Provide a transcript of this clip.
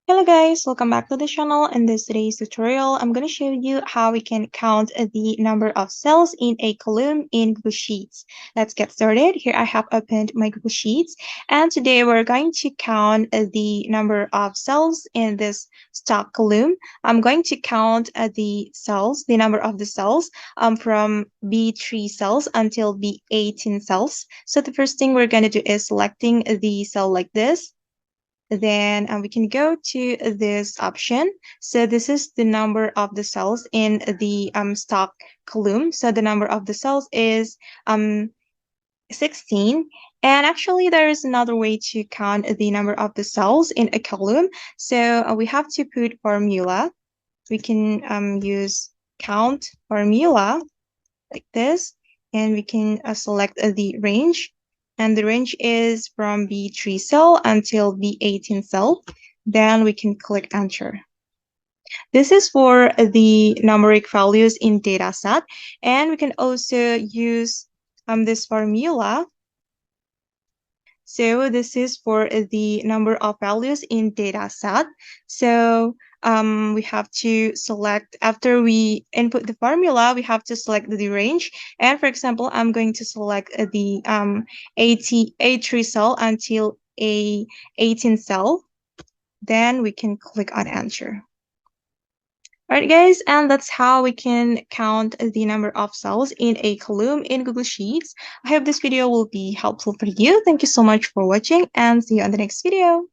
Hello guys, welcome back to the channel. In this today's tutorial, I'm going to show you how we can count the number of cells in a column in Google Sheets. Let's get started. Here I have opened my Google Sheets, and today we're going to count the number of cells in this stock column. I'm going to count the number of the cells from B3 cells until B18 cells. So the first thing we're going to do is selecting the cell like this. Then we can go to this option. So this is the number of the cells in the stock column. So the number of the cells is 16. And actually, there is another way to count the number of the cells in a column. So we have to put formula. We can use count formula like this, and we can select the range, and the range is from B3 cell until B18 cell. Then we can click enter. This is for the numeric values in dataset, and we can also use this formula. So this is for the number of values in dataset. So we have to select, after we input the formula, we have to select the range. And for example, I'm going to select the A3 cell until A18 cell. Then we can click on enter. Alright guys, and that's how we can count the number of cells in a column in Google Sheets. I hope this video will be helpful for you. Thank you so much for watching, and see you on the next video.